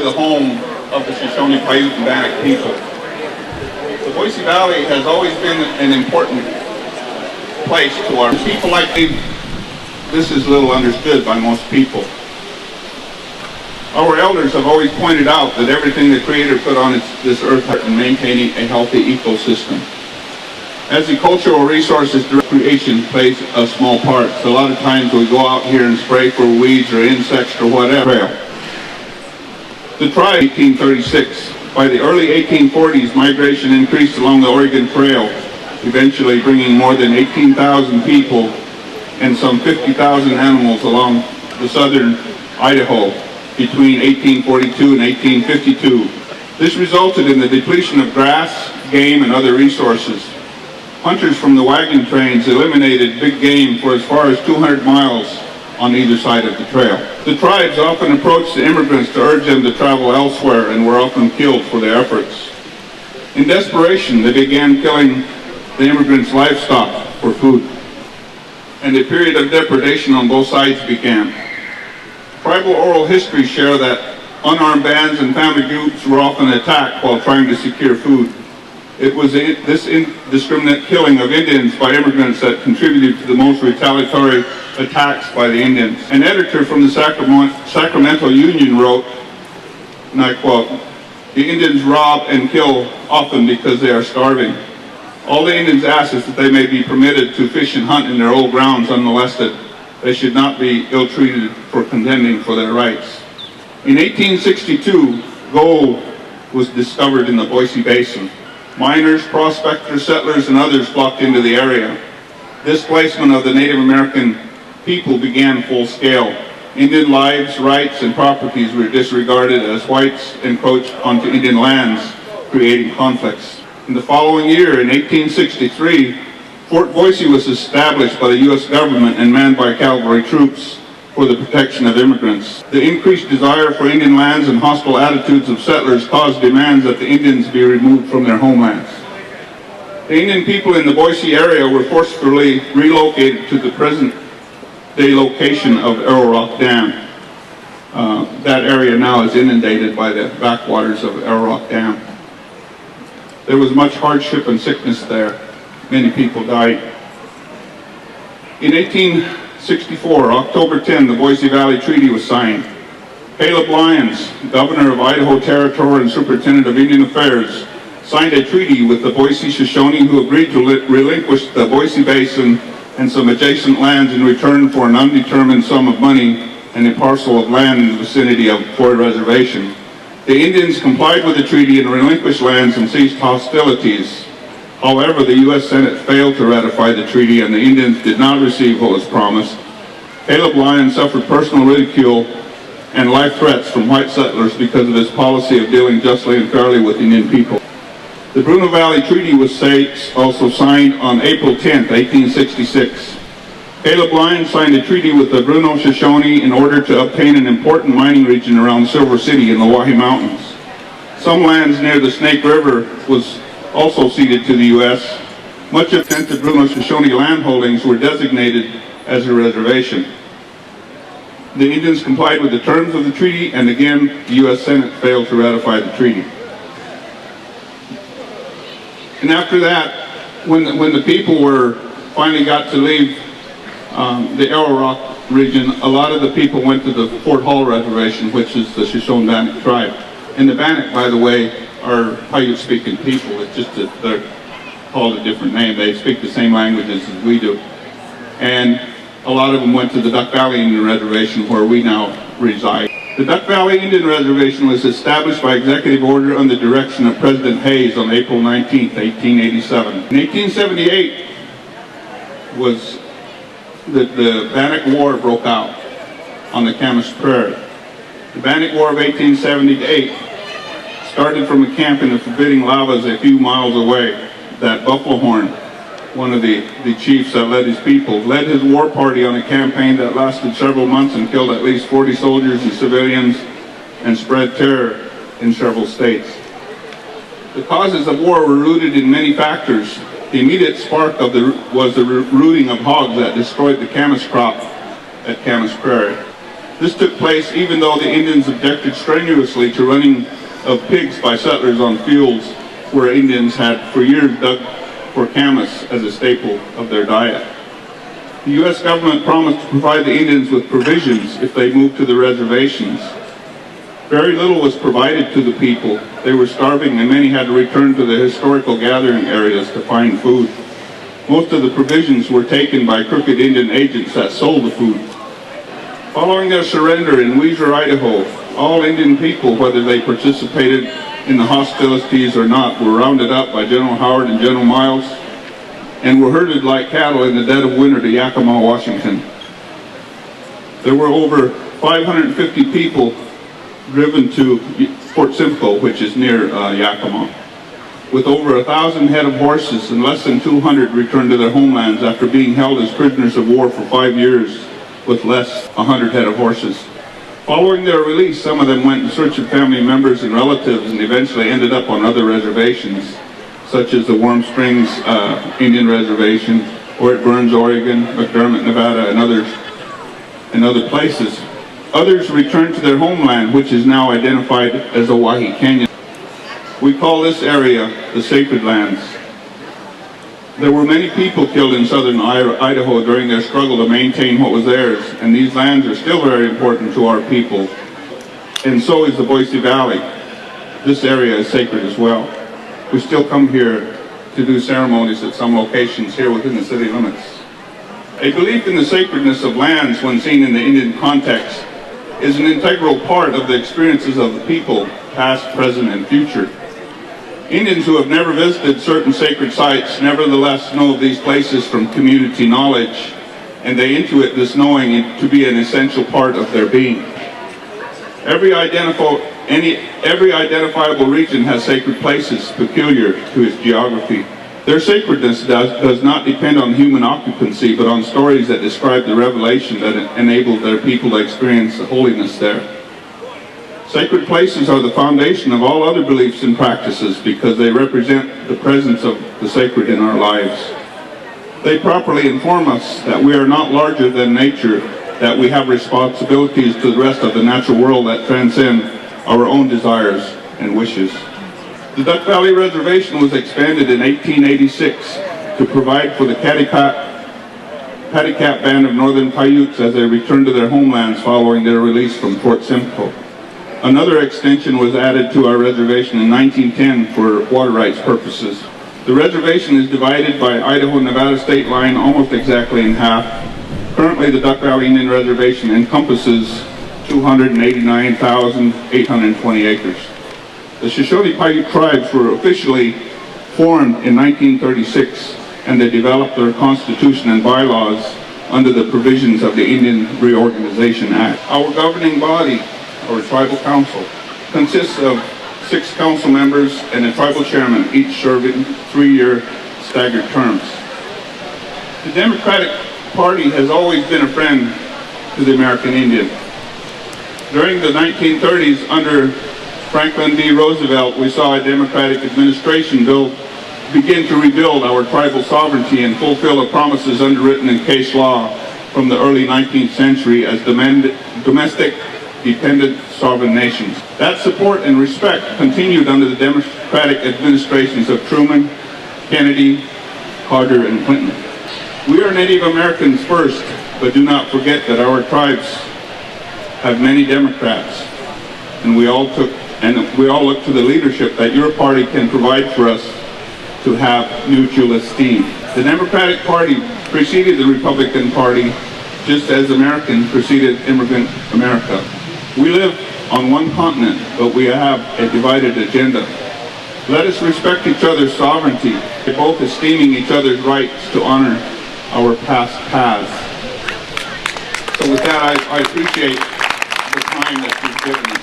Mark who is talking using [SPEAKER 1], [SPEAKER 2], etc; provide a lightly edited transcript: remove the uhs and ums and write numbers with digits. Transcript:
[SPEAKER 1] to the home of the Shoshone-Paiute-Bannock people. The Boise Valley has always been an important place to our people. Like this is little understood by most people. Our elders have always pointed out that everything the Creator put on this earth in maintaining a healthy ecosystem. As the cultural resources, creation plays a small part. So a lot of times we go out here and spray for weeds or insects or whatever. The tribe, 1836. By the early 1840s, migration increased along the Oregon Trail, eventually bringing more than 18,000 people and some 50,000 animals along the southern Idaho between 1842 and 1852. This resulted in the depletion of grass, game, and other resources. Hunters from the wagon trains eliminated big game for as far as 200 miles on either side of the trail. The tribes often approached the immigrants to urge them to travel elsewhere and were often killed for their efforts. In desperation, they began killing the immigrants' livestock for food, and a period of depredation on both sides began. Tribal oral histories share that unarmed bands and family groups were often attacked while trying to secure food. It was this indiscriminate killing of Indians by immigrants that contributed to the most retaliatory attacks by the Indians. An editor from the Sacramento Union wrote, and I quote, "The Indians rob and kill often because they are starving. All the Indians ask is that they may be permitted to fish and hunt in their old grounds unmolested. They should not be ill-treated for contending for their rights." In 1862, gold was discovered in the Boise Basin. Miners, prospectors, settlers, and others flocked into the area. Displacement of the Native American people began full scale. Indian lives, rights, and properties were disregarded as whites encroached onto Indian lands, creating conflicts. In the following year, in 1863, Fort Boise was established by the U.S. government and manned by cavalry troops for the protection of immigrants. The increased desire for Indian lands and hostile attitudes of settlers caused demands that the Indians be removed from their homelands. The Indian people in the Boise area were forcefully relocated to the present-day location of Arrow Rock Dam. That area now is inundated by the backwaters of Arrow Rock Dam. There was much hardship and sickness there. Many people died. In 1864, October 10, the Boise Valley Treaty was signed. Caleb Lyons, governor of Idaho Territory and superintendent of Indian Affairs, signed a treaty with the Boise Shoshone, who agreed to relinquish the Boise Basin and some adjacent lands in return for an undetermined sum of money and a parcel of land in the vicinity of Ford Reservation. The Indians complied with the treaty and relinquished lands and ceased hostilities. However, the U.S. Senate failed to ratify the treaty and the Indians did not receive what was promised. Caleb Lyons suffered personal ridicule and life threats from white settlers because of his policy of dealing justly and fairly with Indian people. The Bruno Valley Treaty was also signed on April 10, 1866. Caleb Lyons signed a treaty with the Bruno Shoshone in order to obtain an important mining region around Silver City in the Wahi Mountains. Some lands near the Snake River was also ceded to the U.S. Much of the Bruno Shoshone land holdings were designated as a reservation. The Indians complied with the terms of the treaty, and again, the U.S. Senate failed to ratify the treaty. And after that, when the people finally got to leave the Arrow Rock region, a lot of the people went to the Fort Hall Reservation, which is the Shoshone-Bannock tribe. And the Bannock, by the way, are Paiute-speaking people. It's just that they're called a different name. They speak the same languages as we do. And a lot of them went to the Duck Valley Indian Reservation, where we now reside. The Duck Valley Indian Reservation was established by executive order under the direction of President Hayes on April 19, 1887. In 1878, the Bannock War broke out on the Camas Prairie. The Bannock War of 1878 started from a camp in the forbidding lavas a few miles away. That Buffalo Horn, one of the chiefs that led his people, led his war party on a campaign that lasted several months and killed at least 40 soldiers and civilians and spread terror in several states. The causes of war were rooted in many factors. The immediate spark was the rooting of hogs that destroyed the camas crop at Camas Prairie. This took place even though the Indians objected strenuously to running of pigs by settlers on fields where Indians had for years dug for camas as a staple of their diet. The U.S. government promised to provide the Indians with provisions if they moved to the reservations. Very little was provided to the people. They were starving and many had to return to the historical gathering areas to find food. Most of the provisions were taken by crooked Indian agents that sold the food. Following their surrender in Weiser, Idaho, all Indian people, whether they participated in the hostilities or not, were rounded up by General Howard and General Miles and were herded like cattle in the dead of winter to Yakima, Washington. There were over 550 people driven to Fort Simcoe, which is near Yakima, with over 1,000 head of horses, and less than 200 returned to their homelands after being held as prisoners of war for 5 years with less 100 head of horses. Following their release, some of them went in search of family members and relatives and eventually ended up on other reservations, such as the Warm Springs Indian Reservation, or at Burns, Oregon, McDermott, Nevada, and other places. Others returned to their homeland, which is now identified as the Owyhee Canyon. We call this area the Sacred Lands. There were many people killed in southern Idaho during their struggle to maintain what was theirs, and these lands are still very important to our people. And so is the Boise Valley. This area is sacred as well. We still come here to do ceremonies at some locations here within the city limits. A belief in the sacredness of lands when seen in the Indian context is an integral part of the experiences of the people, past, present, and future. Indians who have never visited certain sacred sites nevertheless know of these places from community knowledge, and they intuit this knowing to be an essential part of their being. Every identifiable region has sacred places peculiar to its geography. Their sacredness does not depend on human occupancy, but on stories that describe the revelation that enabled their people to experience the holiness there. Sacred places are the foundation of all other beliefs and practices because they represent the presence of the sacred in our lives. They properly inform us that we are not larger than nature, that we have responsibilities to the rest of the natural world that transcend our own desires and wishes. The Duck Valley Reservation was expanded in 1886 to provide for the Paddycat band of northern Paiutes as they returned to their homelands following their release from Fort Simcoe. Another extension was added to our reservation in 1910 for water rights purposes. The reservation is divided by Idaho-Nevada state line almost exactly in half. Currently, the Duck Valley Indian Reservation encompasses 289,820 acres. The Shoshone-Paiute tribes were officially formed in 1936, and they developed their constitution and bylaws under the provisions of the Indian Reorganization Act. Our governing body, or tribal council, consists of 6 council members and a tribal chairman, each serving 3-year staggered terms. The Democratic Party has always been a friend to the American Indian. During the 1930s, under Franklin D. Roosevelt, we saw a Democratic administration begin to rebuild our tribal sovereignty and fulfill the promises underwritten in case law from the early 19th century as domestic dependent sovereign nations. That support and respect continued under the Democratic administrations of Truman, Kennedy, Carter, and Clinton. We are Native Americans first, but do not forget that our tribes have many Democrats, and we all look to the leadership that your party can provide for us to have mutual esteem. The Democratic Party preceded the Republican Party, just as Americans preceded immigrant America. We live on one continent, but we have a divided agenda. Let us respect each other's sovereignty, both esteeming each other's rights to honor our past paths. So with that, I appreciate the time that you've given me.